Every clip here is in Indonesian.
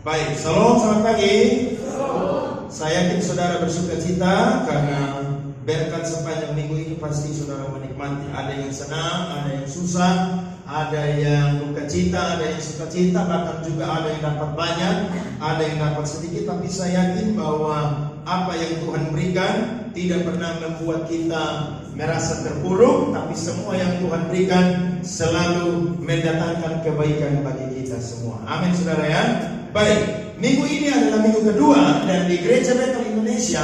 Baik, shalom, selamat pagi. Saya yakin saudara bersuka cita karena berkat sepanjang minggu ini pasti saudara menikmati. Ada yang senang, ada yang susah, ada yang duka cita, ada yang suka cita, bahkan juga ada yang dapat banyak, ada yang dapat sedikit. Tapi saya yakin bahwa apa yang Tuhan berikan tidak pernah membuat kita merasa terpuruk, tapi semua yang Tuhan berikan selalu mendatangkan kebaikan bagi kita semua. Amin saudara ya. Baik, minggu ini adalah minggu kedua dan di Gereja Bethel Indonesia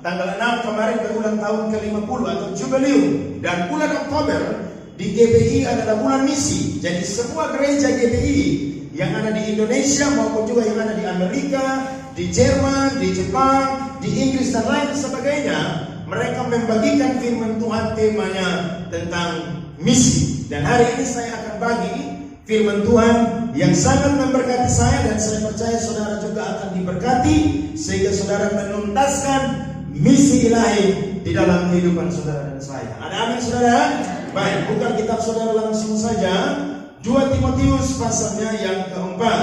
tanggal 6 kemarin berulang tahun ke-50 atau jubileum, dan bulan Oktober di GBI adalah bulan misi. Jadi semua gereja GBI yang ada di Indonesia maupun juga yang ada di Amerika, di Jerman, di Jepang, di Inggris dan lain sebagainya, mereka membagikan firman Tuhan temanya tentang misi. Dan hari ini saya akan bagi firman Tuhan yang sangat memberkati saya, dan saya percaya saudara juga akan diberkati sehingga saudara menuntaskan misi ilahi di dalam kehidupan saudara dan saya. Ada amin saudara? Baik, buka kitab saudara langsung saja 2 Timotius pasalnya yang keempat.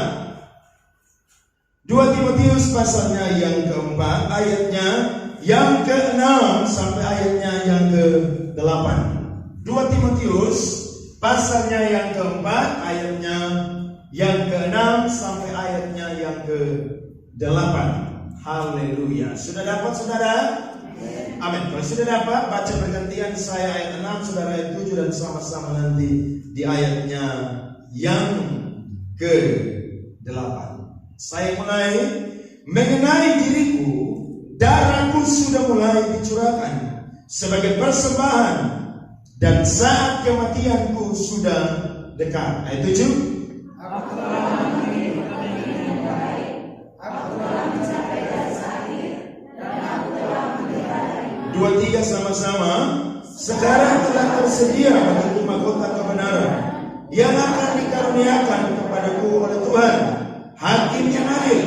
2 Timotius pasalnya yang keempat, ayatnya yang ke-6 sampai ayatnya yang ke-8. 2 Timotius pasalnya yang keempat, ayatnya yang ke-6 sampai ayatnya yang ke-8. Haleluya. Sudah dapat saudara? Amin. Kalau sudah dapat, baca bergantian, saya ayat 6, saudara ayat 7, dan sama-sama nanti di ayatnya yang ke-8. Saya mulai. Mengenai diriku, darahku sudah mulai dicurahkan sebagai persembahan, dan saat kematianku sudah dekat. Ayat 7. Aku telah mengalami yang baik, aku telah mencapai garis akhir, dan aku telah menjalani. 2, 3 sama-sama. Sekarang telah tersedia bagiku mahkota kebenaran yang akan dikaruniakan kepadaku oleh Tuhan, Hakim yang adil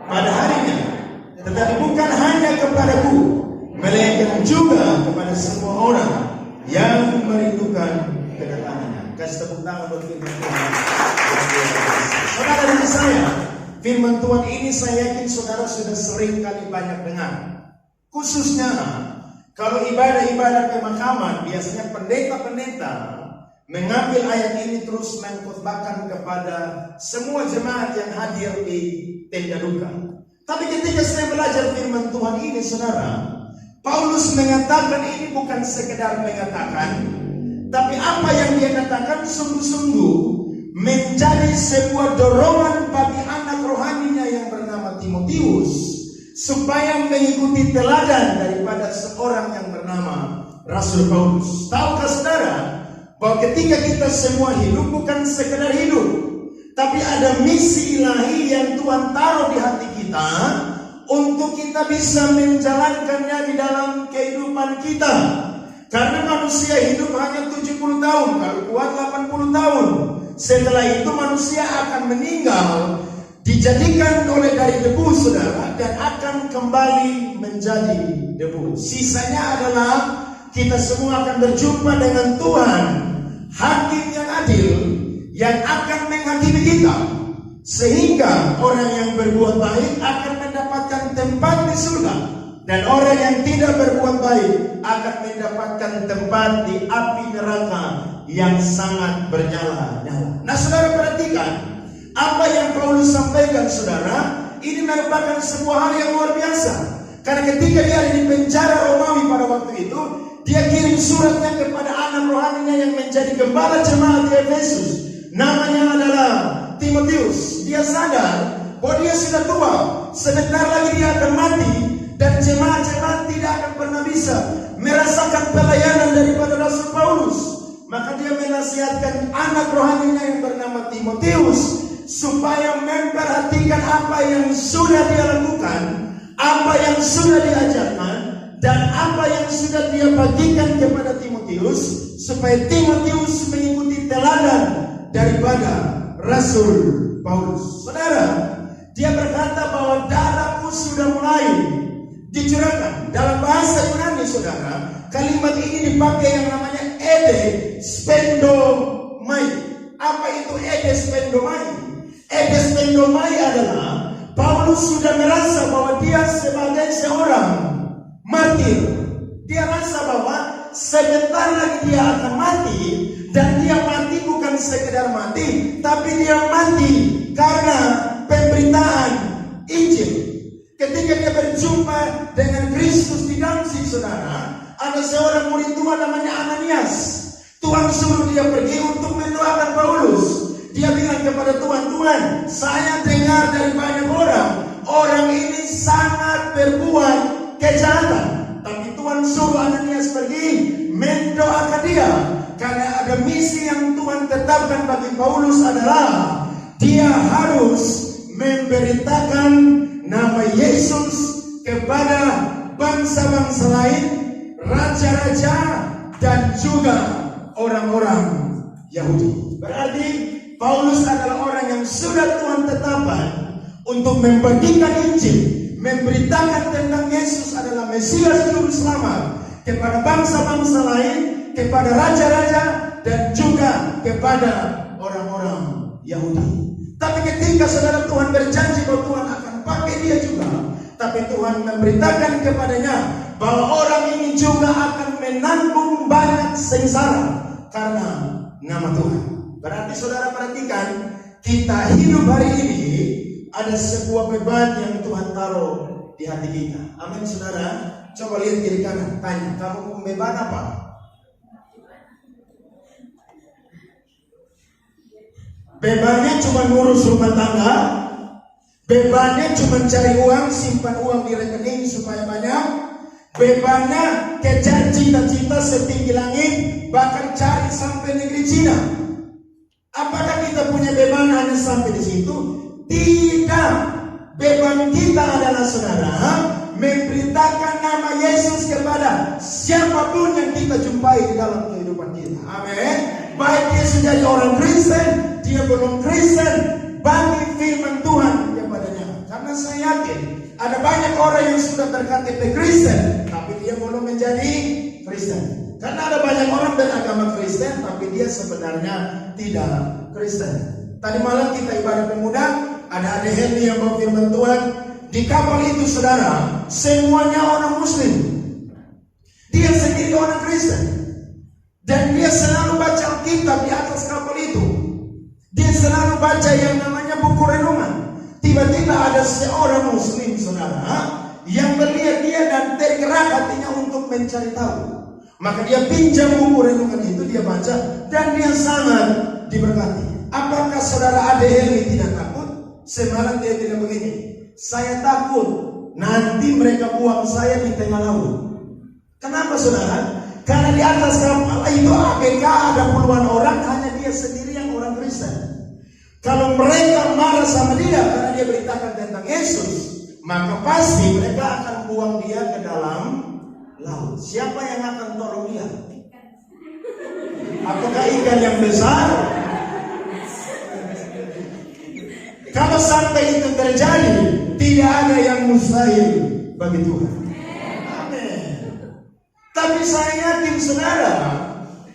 pada harinya, tetapi bukan hanya kepadaku, melainkan juga kepada semua orang yang merindukan kedatangannya. Kasih tepuk tangan buat firman Tuhan. Saudara dan saya, firman Tuhan ini saya yakin saudara sudah sering kali banyak dengar. Khususnya kalau ibadah-ibadah pemakaman, biasanya pendeta-pendeta mengambil ayat ini terus mengkhotbahkan kepada semua jemaat yang hadir di tenda duka. Tapi ketika saya belajar firman Tuhan ini saudara, Paulus mengatakan ini bukan sekedar mengatakan, tapi apa yang dia katakan sungguh-sungguh menjadi sebuah dorongan bagi anak rohaninya yang bernama Timotius, supaya mengikuti teladan daripada seorang yang bernama Rasul Paulus. Tahukah saudara bahwa ketika kita semua hidup bukan sekedar hidup, tapi ada misi ilahi yang Tuhan taruh di hati kita untuk kita bisa menjalankannya di dalam kehidupan kita. Karena manusia hidup hanya 70 tahun, kalau kuat 80 tahun. Setelah itu manusia akan meninggal, dijadikan oleh dari debu saudara, dan akan kembali menjadi debu. Sisanya adalah kita semua akan berjumpa dengan Tuhan, Hakim yang adil, yang akan menghakimi kita. Sehingga orang yang berbuat baik akan mendapatkan tempat di surga, dan orang yang tidak berbuat baik akan mendapatkan tempat di api neraka yang sangat bernyala-nyala. Nah saudara perhatikan apa yang Paulus sampaikan saudara. Ini merupakan sebuah hal yang luar biasa. Karena ketika dia ada di penjara Romawi pada waktu itu, dia kirim suratnya kepada anak rohaninya yang menjadi gembala jemaat di Efesus. Namanya adalah Timotius. Dia sadar bahwa dia sudah tua, sebentar lagi dia akan mati, dan jemaat-jemaat tidak akan pernah bisa merasakan pelayanan daripada Rasul Paulus. Maka dia menasihatkan anak rohaninya yang bernama Timotius supaya memperhatikan apa yang sudah dia lakukan, apa yang sudah diajarkan, dan apa yang sudah dia bagikan kepada Timotius, supaya Timotius mengikuti teladan daripada Rasul Paulus. Saudara, dia berkata bahwa darahku sudah mulai dicurahkan. Dalam bahasa Yunani saudara, kalimat ini dipakai yang namanya ede spendomai. Apa itu ede spendomai? Ede spendomai adalah berpikir, dia rasa bahwa sebentar lagi dia akan mati, dan dia mati bukan sekedar mati, tapi dia mati karena pemberitaan Injil. Ketika dia berjumpa dengan Kristus di Damsyik, saudara, ada seorang murid Tuhan namanya Ananias. Tuhan suruh dia pergi untuk mendoakan Paulus. Dia bilang kepada Tuhan, "Tuhan, saya dengar dari banyak orang ini sangat berbuat kejahatan." Tapi Tuhan suruh Ananias pergi mendoakan dia, karena ada misi yang Tuhan tetapkan bagi Paulus adalah dia harus memberitakan nama Yesus kepada bangsa-bangsa lain, raja-raja, dan juga orang-orang Yahudi. Berarti Paulus adalah orang yang sudah Tuhan tetapkan untuk membagikan Injil, memberitakan tentang Yesus adalah Mesias Juru Selamat kepada bangsa-bangsa lain, kepada raja-raja, dan juga kepada orang-orang Yahudi. Tapi ketika saudara, Tuhan berjanji bahwa Tuhan akan pakai dia juga, tapi Tuhan memberitakan kepadanya bahwa orang ini juga akan menanggung banyak sengsara karena nama Tuhan. Berarti saudara perhatikan, kita hidup hari ini ada sebuah beban yang Tuhan taruh di hati kita. Amin saudara. Coba lihat kiri kanan, tanya, kamu beban apa? Bebannya cuma ngurus rumah tangga, bebannya cuma cari uang, simpan uang di rekening supaya banyak, bebannya kejar cita-cita setinggi langit, bahkan cari sampai negeri Cina. Apakah kita punya beban hanya sampai di situ? Tidak. Beban kita adalah saudara, memberitakan nama Yesus kepada siapapun yang kita jumpai di dalam kehidupan kita. Amin. Baik dia sudah jadi orang Kristen, dia belum Kristen, bagi firman Tuhan kepadanya. Karena saya yakin ada banyak orang yang sudah berKTP Kristen, tapi dia belum menjadi Kristen. Karena ada banyak orang beragama Kristen, tapi dia sebenarnya tidak Kristen. Tadi malam kita ibadah pemuda, ada adik Helmi yang bawa firman Tuhan. Di kapal itu saudara, semuanya orang Muslim. Dia sendiri orang Kristen. Dan dia selalu baca Alkitab di atas kapal itu. Dia selalu baca yang namanya buku renungan. Tiba-tiba ada seorang Muslim saudara yang melihat dia dan tergerak hatinya untuk mencari tahu. Maka dia pinjam buku renungan itu, dia baca, dan dia sangat diberkati. Apakah saudara Ade Helmi tidak takut? Semalam dia bilang begini, "Saya takut nanti mereka buang saya di tengah laut." Kenapa saudara? Karena di atas kapal itu ABK ada puluhan orang, hanya dia sendiri yang orang Kristen. Kalau mereka marah sama dia karena dia beritakan tentang Yesus, maka pasti mereka akan buang dia ke dalam laut. Siapa yang akan tolong dia? Apakah ikan yang besar? Kalau sampai itu terjadi, tidak ada yang mustahil bagi Tuhan. Amin. Tapi saya yakin saudara,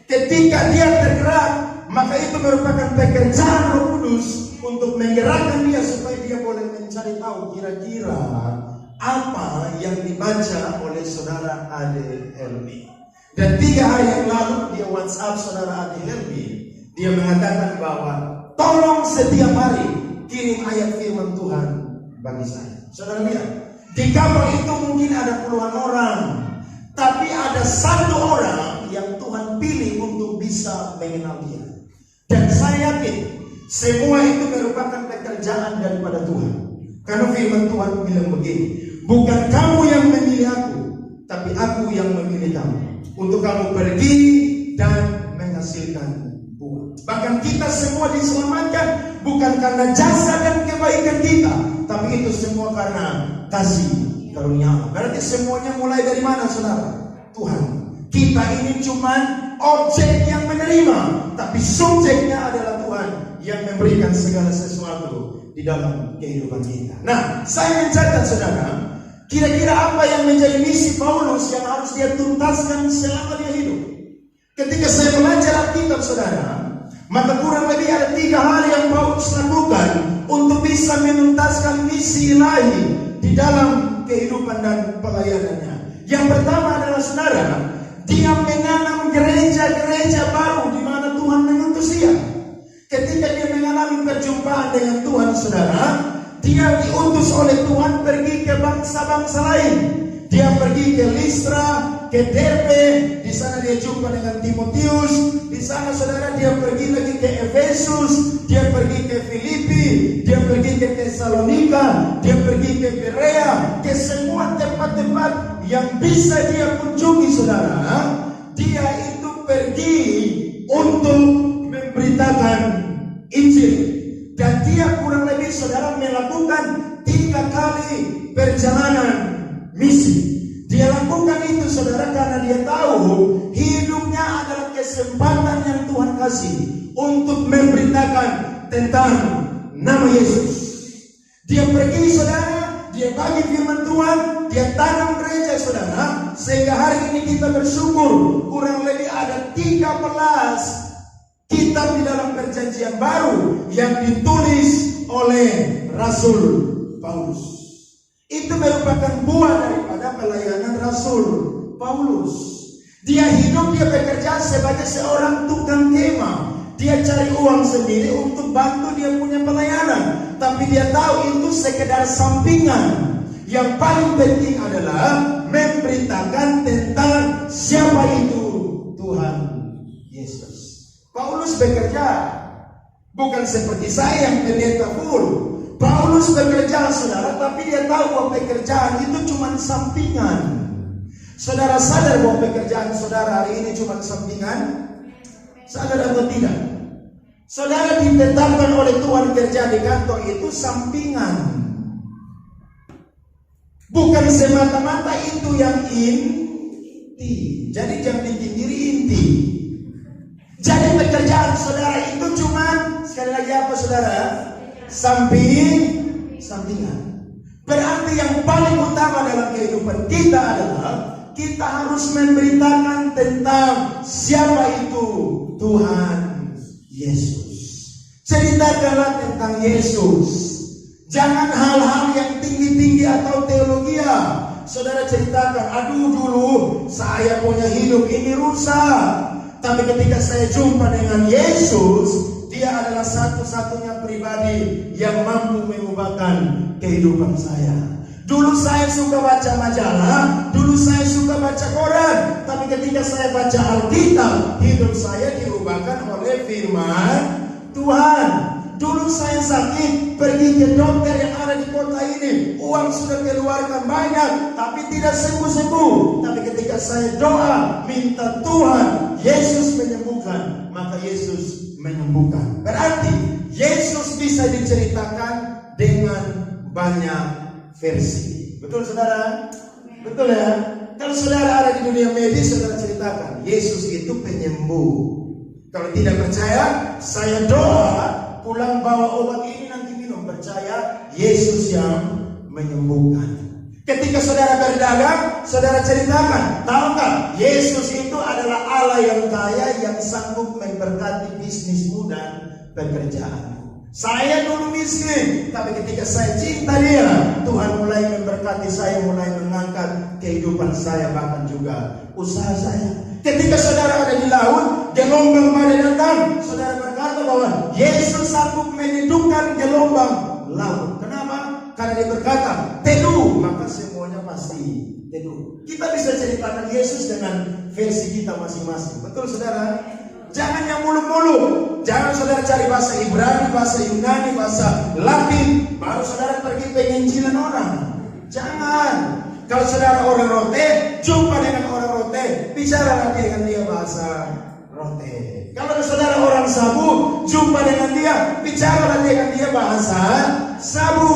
ketika dia tergerak, maka itu merupakan pekerjaan Roh Kudus untuk menggerakkan dia supaya dia boleh mencari tahu kira-kira apa yang dibaca oleh saudara Ade Helmi. Dan 3 hari yang lalu dia WhatsApp saudara Ade Helmi, dia mengatakan bahwa tolong setiap hari kirim ayat firman Tuhan bagi saya. Saudara lihat, di kapal itu mungkin ada puluhan orang, tapi ada satu orang yang Tuhan pilih untuk bisa mengenal dia. Dan saya yakin semua itu merupakan pekerjaan daripada Tuhan. Karena firman Tuhan bilang begini, "Bukan kamu yang memilih aku, tapi aku yang memilih kamu, untuk kamu pergi dan menghasilkan buah." Bahkan kita semua diselamatkan bukan karena jasa dan kebaikan kita, tapi itu semua karena kasih karunia Allah. Berarti semuanya mulai dari mana saudara? Tuhan. Kita ini cuma objek yang menerima, tapi subjeknya adalah Tuhan yang memberikan segala sesuatu di dalam kehidupan kita. Nah, saya mencatat saudara, kira-kira apa yang menjadi misi Paulus yang harus dia tuntaskan selama dia hidup. Ketika saya belajar Alkitab saudara, maka kurang lebih ada 3 hal yang Paulus lakukan untuk bisa menuntaskan misi ilahi di dalam kehidupan dan pelayanannya. Yang pertama adalah saudara, dia menanam gereja-gereja baru di mana Tuhan mengutus dia. Ketika dia mengalami perjumpaan dengan Tuhan, saudara, dia diutus oleh Tuhan pergi ke bangsa-bangsa lain. Dia pergi ke Listra, ke Derbe, di sana dia jumpa dengan Timotius. Di sana saudara dia pergi lagi ke Efesus, dia pergi ke Filipi, dia pergi ke Tesalonika, dia pergi ke Berea, ke semua tempat-tempat yang bisa dia kunjungi, saudara. Dia itu pergi untuk memberitakan Injil, dan dia kurang lebih saudara melakukan 3 kali perjalanan misi. Dia lakukan itu saudara karena dia tahu hidupnya adalah kesempatan yang Tuhan kasih untuk memberitakan tentang nama Yesus. Dia pergi saudara, dia bagi firman Tuhan, dia tanam gereja saudara, sehingga hari ini kita bersyukur kurang lebih ada 13 kitab di dalam perjanjian baru yang ditulis oleh Rasul Paulus. Itu merupakan buah daripada pelayanan Rasul Paulus. Dia hidup, dia bekerja sebagai seorang tukang kemah. Dia cari uang sendiri untuk bantu dia punya pelayanan. Tapi dia tahu itu sekedar sampingan. Yang paling penting adalah memberitakan tentang siapa itu Tuhan Yesus. Paulus bekerja bukan seperti saya yang pendeta full. Paulus bekerja saudara, tapi dia tahu bahwa pekerjaan itu cuma sampingan. Saudara sadar bahwa pekerjaan saudara hari ini cuma sampingan? Sadar atau tidak? Saudara ditetapkan oleh Tuhan kerja di kantor itu sampingan, bukan semata-mata itu yang inti. Jadi jangan dipinggiri inti. Jadi pekerjaan saudara itu cuma, sekali lagi apa saudara? Sampingan. Berarti yang paling utama dalam kehidupan kita adalah kita harus memberitakan tentang siapa itu Tuhan Yesus. Ceritakanlah tentang Yesus. Jangan hal-hal yang tinggi-tinggi atau teologia. Saudara ceritakan, aduh dulu saya punya hidup ini rusak, tapi ketika saya jumpa dengan Yesus, dia adalah satu-satunya pribadi yang mampu mengubahkan kehidupan saya. Dulu saya suka baca majalah, dulu saya suka baca koran, tapi ketika saya baca Alkitab, hidup saya diubahkan oleh firman Tuhan. Dulu saya sakit, pergi ke dokter yang ada di kota ini, uang sudah keluarkan banyak, tapi tidak sembuh-sembuh. Tapi ketika saya doa, minta Tuhan Yesus menyembuhkan, maka Yesus menyembuhkan. Berarti Yesus bisa diceritakan dengan banyak versi. Betul saudara? Betul ya? Kalau saudara ada di dunia medis, saudara ceritakan Yesus itu penyembuh. Kalau tidak percaya, saya doa pulang bawa obat ini nanti minum, percaya Yesus yang menyembuhkan. Ketika saudara berdagang, saudara ceritakan, tahukah Yesus itu adalah Allah yang kaya yang sanggup memberkati bisnismu dan pekerjaanmu. Saya dulu miskin, tapi ketika saya cinta dia, Tuhan mulai memberkati saya, mulai mengangkat kehidupan saya, bahkan juga usaha saya. Ketika saudara ada di laut, gelombang badai datang, saudara berkata bahwa Yesus sanggup menidurkan gelombang laut. Kenapa? Karena dia berkata, teduh, maka semuanya pasti teduh. Kita bisa ceritakan Yesus dengan versi kita masing-masing. Betul saudara? Jangan yang muluk-muluk. Jangan saudara cari bahasa Ibrani, bahasa Yunani, bahasa Latin, baru saudara pergi penginjilan orang. Jangan. Kalau saudara orang rote, jumpa dengan orang rote, bicara dengan dia bahasa rote. Kalau saudara orang sabu, jumpa dengan dia, bicara dengan dia bahasa sabu.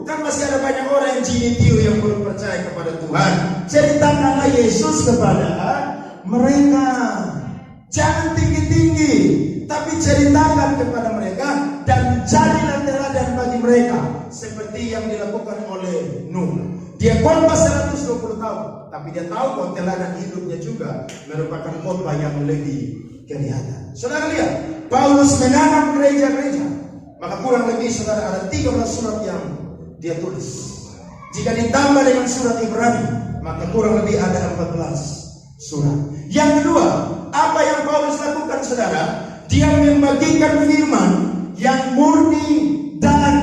Kan masih ada banyak orang yang jinitiu yang belum percaya kepada Tuhan. Ceritakanlah Yesus kepada mereka. Jangan tinggi-tinggi, tapi ceritakan kepada mereka dan jadilah teladan bagi mereka seperti yang dilakukan oleh Nuh. Dia khotbah 120 tahun, tapi dia tahu bahwa teladan hidupnya juga merupakan khotbah yang lebih kelihatan. Saudara lihat, Paulus menanam gereja-gereja, maka kurang lebih saudara ada 13 surat yang dia tulis. Jika ditambah dengan surat Ibrani, maka kurang lebih ada 14 surat. Yang kedua, apa yang Paulus lakukan saudara? Dia membagikan firman yang murni dan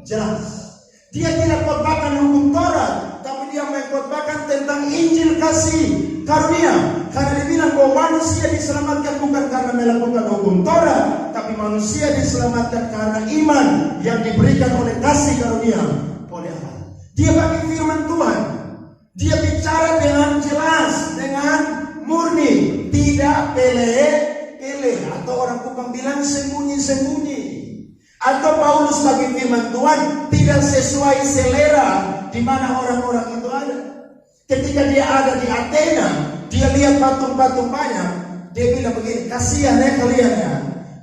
jelas. Dia tidak khotbahkan hukum Taurat, tapi dia mengkhotbahkan tentang Injil kasih karunia. Karena dia bilang bahwa manusia diselamatkan bukan karena melakukan hukum Taurat, tapi manusia diselamatkan karena iman yang diberikan oleh kasih karunia oleh Allah. Dia bagi firman Tuhan. Dia bicara dengan jelas, dengan murni, tidak pele-pele, atau orang Kupang bilang sembunyi-sembunyi. Atau Paulus bagi firman Tuhan tidak sesuai selera di mana orang-orang itu ada. Ketika dia ada di Athena, dia lihat patung-patung banyak. Dia bilang begini, kasihan ya kalian ya.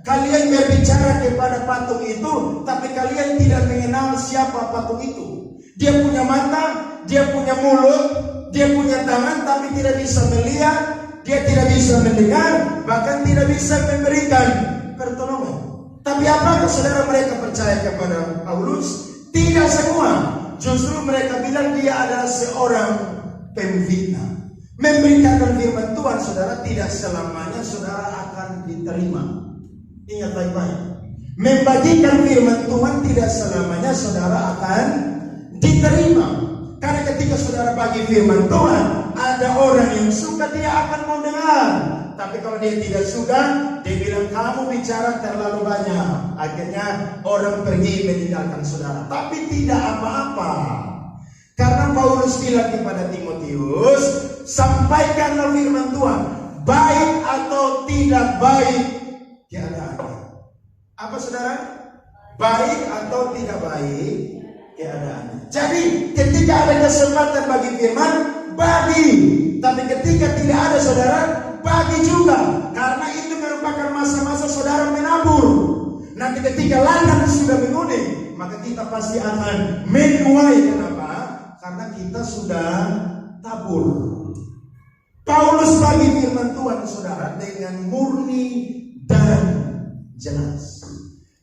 Kalian berbicara kepada patung itu, tapi kalian tidak mengenal siapa patung itu. Dia punya mata, dia punya mulut, dia punya tangan, tapi tidak bisa melihat, dia tidak bisa mendengar, bahkan tidak bisa memberikan pertolongan. Tapi apakah saudara mereka percaya kepada Paulus? Tidak semua. Justru mereka bilang dia adalah seorang pemfitnah. Memberitakan firman Tuhan saudara tidak selamanya saudara akan diterima. Ingat baik-baik. Membagikan firman Tuhan tidak selamanya saudara akan diterima. Karena ketika saudara bagi firman Tuhan, ada orang yang suka, dia akan mau dengar. Tapi kalau dia tidak suka, dia bilang kamu bicara terlalu banyak. Akhirnya orang pergi meninggalkan saudara. Tapi tidak apa-apa. Karena Paulus bilang kepada Timotius, sampaikanlah firman Tuhan, baik atau tidak baik keadaannya. Apa saudara? Baik atau tidak baik keadaannya. Jadi ketika ada kesempatan bagi firman, bagi. Tapi ketika tidak ada saudara, bagi juga. Karena itu merupakan masa-masa saudara menabur. Nanti ketika ladang sudah menguning, maka kita pasti akan menuai. Kenapa? Karena kita sudah tabur. Paulus bagi firman Tuhan saudara dengan murni dan jelas.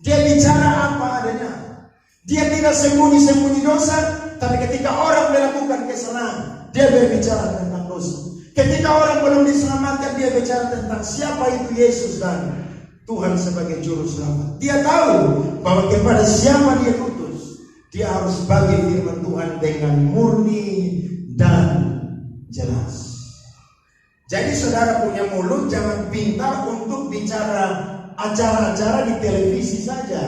Dia bicara apa adanya. Dia tidak sembunyi-sembunyi dosa, tapi ketika orang melakukan kesalahan, dia berbicara tentang dosa. Ketika orang belum diselamatkan, dia bicara tentang siapa itu Yesus dan Tuhan sebagai juru selamat. Dia tahu bahwa kepada siapa dia utus. Dia harus bagi firman Tuhan dengan murni dan jelas. Jadi saudara punya mulut jangan pintar untuk bicara acara-acara di televisi saja.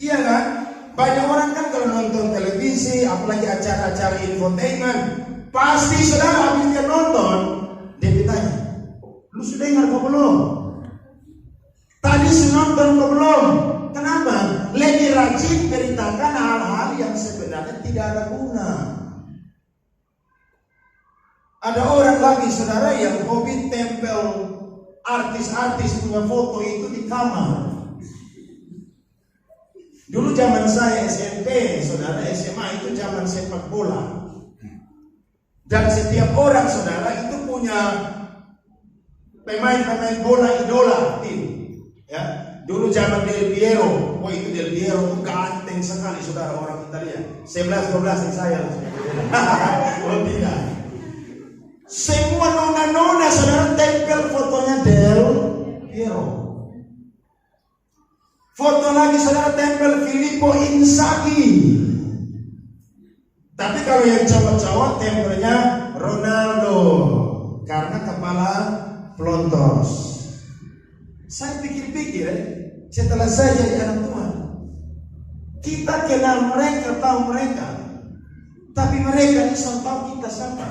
Iya kan? Banyak orang kan kalau nonton televisi, apalagi acara-acara infotainment, pasti saudara habis dia nonton, dia ditanya, lu sudah dengar kok belum? Tadi nonton kok belum? Kenapa? Lebih rajin beritakan hal-hal yang sebenarnya tidak ada guna. Ada orang lagi saudara yang hobi tempel artis-artis punya foto itu di kamar. Dulu zaman saya SMP, saudara, SMA itu zaman sepak bola. Dan setiap orang saudara itu punya pemain-pemain bola idola tim. Ya, dulu zaman Del Piero, itu Del Piero itu ganteng sekali saudara, orang Italia. 11-12 saya lah. Oh tidak. Semua nona-nona saudara tempel fotonya Del Piero. Foto lagi saudara tempel Filippo Inzaghi. Tapi kalau yang cowok-cowok tempelnya Ronaldo karena kepala pelontos. Saya pikir-pikir setelah saya jadi anak Tuhan, kita kenal mereka, tahu mereka, tapi mereka bisa tahu kita siapa.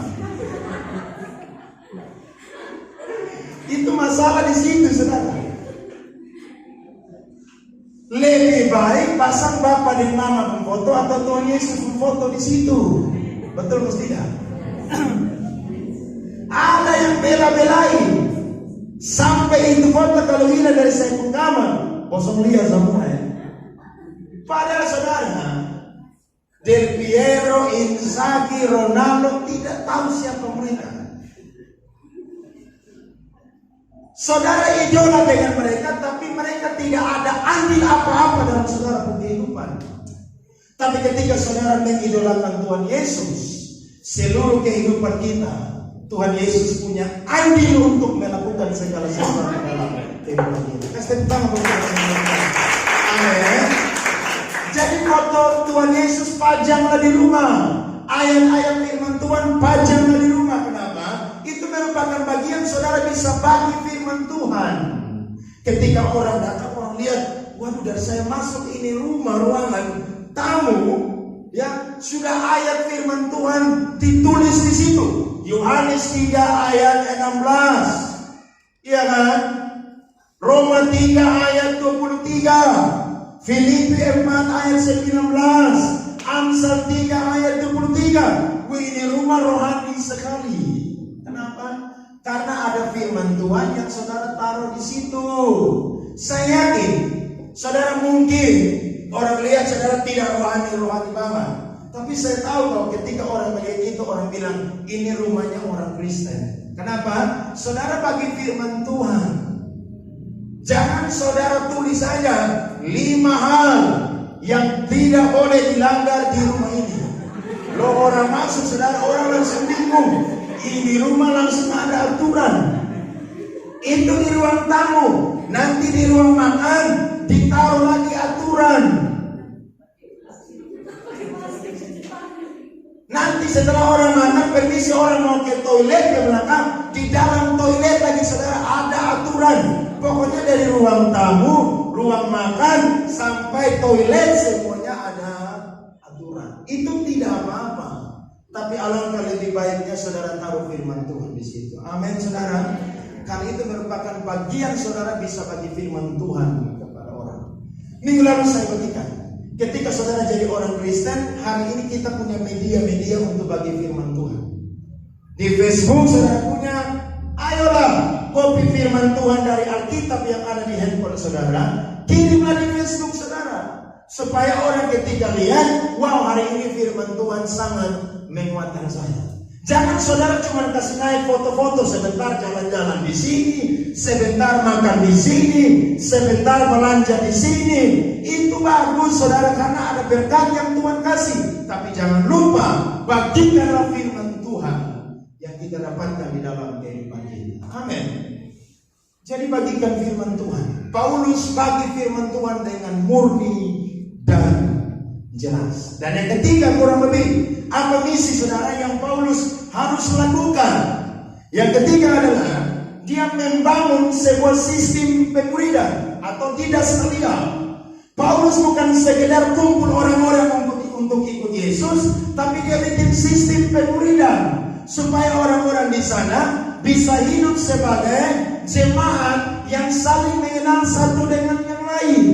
Itu masalah di situ saudara. Lebih baik pasang Bapa dan Mama foto atau Tuhan Yesus foto di situ. Betul mesti tidak? Ada yang bela-belain sampai itu foto kalau hilang dari saya pun kamar kosong lihat semua ya. Padahal saudara, Del Piero, Inzaghi, Ronaldo tidak tahu siapa mereka. Saudara idola dengan mereka, tapi mereka tidak ada andil apa-apa dalam saudara kehidupan. Tapi ketika saudara mengidolakan Tuhan Yesus, seluruh kehidupan kita, Tuhan Yesus punya andil untuk melakukan segala sesuatu dalam kehidupan kita. Kasih tepuk tangan. Amin. Jadi foto Tuhan Yesus pajanglah di rumah. Ayat-ayat firman Tuhan pajanglah di rumah. Kenapa? Itu merupakan bagian saudara bisa bagi firman Tuhan. Ketika orang datang, orang lihat, waduh, dari saya masuk ini rumah, ruangan tamu, ya sudah ayat firman Tuhan ditulis di situ. Yohanes 3 ayat 16, iya kan? Roma 3 ayat 23, Filipi 4 ayat 19, Amsal 3 ayat 23. Wih, ini rumah rohani sekali. Kenapa? Karena ada firman Tuhan yang saudara taruh di situ. Saya yakin saudara mungkin orang lihat saudara tidak rohani banget. Tapi saya tahu bahwa ketika orang melihat itu, orang bilang ini rumahnya orang Kristen. Kenapa? Saudara bagi firman Tuhan. Jangan saudara tulis saja 5 hal yang tidak boleh dilanggar di rumah ini. Loh, orang masuk saudara, orang langsung bingung. Ini di rumah langsung ada aturan. Itu di ruang tamu. Nanti di ruang makan ditaruh lagi aturan. Nanti setelah orang makan, permisi orang mau ke toilet ke belakang, di dalam toilet lagi saudara ada aturan. Pokoknya dari ruang tamu, ruang makan sampai toilet semuanya ada aturan. Itu tidak apa-apa. Tapi alangkah lebih baiknya saudara taruh firman Tuhan di situ. Amin saudara. Karena itu merupakan bagian saudara bisa bagi firman Tuhan kepada orang. Minggu lalu saya bagikan, ketika saudara jadi orang Kristen, hari ini kita punya media-media untuk bagi firman Tuhan. Di Facebook saudara punya, ayolah kopi firman Tuhan dari Alkitab yang ada di handphone saudara, kirimlah di Facebook saudara, supaya orang ketika lihat, wow, hari ini firman Tuhan sangat menguatkan saya. Jangan saudara cuma kasih naik foto-foto, sebentar jalan-jalan di sini, sebentar makan di sini, sebentar belanja di sini. Itu bagus saudara, karena ada berkat yang Tuhan kasih. Tapi jangan lupa bagikanlah firman Tuhan yang kita dapatkan di dalam kehidupan kita. Amin. Jadi bagikan firman Tuhan. Paulus bagi firman Tuhan dengan murni dan jelas. Dan yang ketiga, kurang lebih apa misi saudara yang Paulus harus lakukan? Yang ketiga adalah dia membangun sebuah sistem pemuridan atau tidak setia. Paulus bukan sekedar kumpul orang-orang untuk ikut Yesus, tapi dia bikin sistem pemuridan supaya orang-orang di sana bisa hidup sebagai jemaat yang saling mengenal satu dengan yang lain.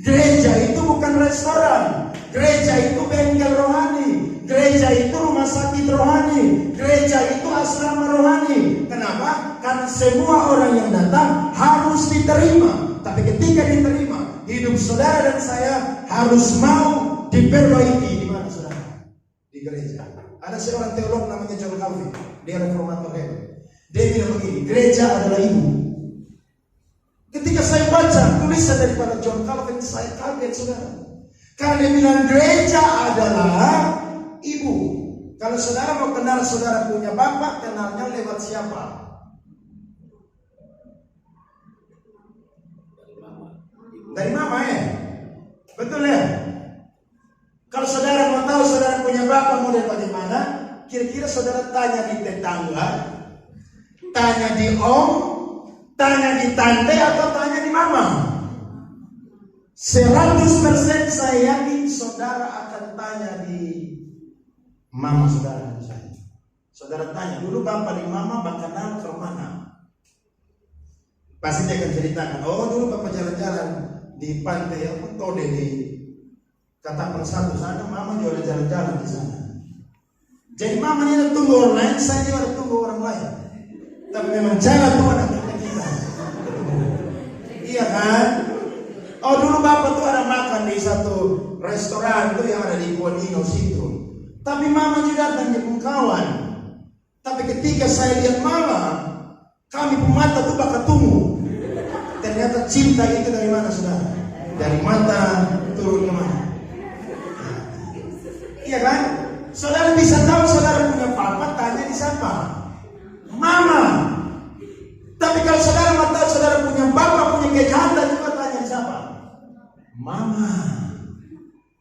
Gereja itu bukan restoran, gereja itu bengkel rohani, gereja itu rumah sakit rohani, gereja itu asrama rohani. Kenapa? Karena semua orang yang datang harus diterima. Tapi ketika diterima, hidup saudara dan saya harus mau diperbaiki. Di mana saudara? Di gereja. Ada seorang teolog namanya John Calvin, dia reformator hebat. Dia bilang begini, gereja adalah ibu. Ketika saya baca tulisan daripada John Calvin, saya kaget saudara. Karena dia bilang gereja adalah ibu. Kalau saudara mau kenal saudara punya bapak, kenalnya lewat siapa? Dari mama ya? Betul ya? Kalau saudara mau tahu saudara punya bapak model bagaimana, kira-kira saudara tanya di tetangga, tanya di om, tanya di tante, atau tanya di mama? 100% saya yakin saudara akan tanya di mama saudara. Saudara tanya, dulu bapak di mama kenal ke mana? Pasti dia akan ceritakan, oh dulu bapak jalan-jalan di pantai Tode di Katapan satu sana, mama juga jalan-jalan di sana. Jadi mama ini tunggu orang lain, saya juga tunggu orang lain. Tapi memang jalan Tuhan akan kita. Iya kan? Oh dulu bapak tuh ada makan di satu restoran tuh yang ada di Kuanino situ. Tapi mama juga datang jemput kawan. Tapi ketika saya lihat mama, kami pemata tuh bakal tumbuh. Ternyata cinta itu dari mana saudara? Dari mata turun ke mana? Iya kan? Saudara bisa tahu saudara punya papa, tanya di siapa? Mama. Tapi kalau saudara mau tahu saudara punya bapak, punya kejahatan, juga tanya di siapa? Mama.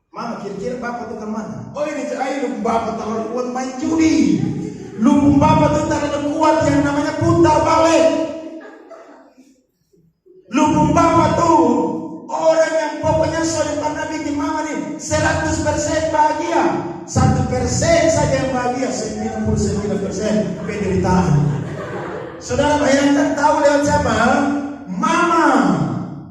Mama, kira-kira bapak itu ke mana? Oh ini lupa bapak terlalu kuat main judi. Lupa bapak itu terlalu kuat yang namanya putar balik. Lupa bapak tuh orang yang pokoknya solid karena bikin mama nih 100% bahagia. 1% saja yang bahagia, 99% penderitaan. Saudara bayangkan tahu lewat siapa? Mama.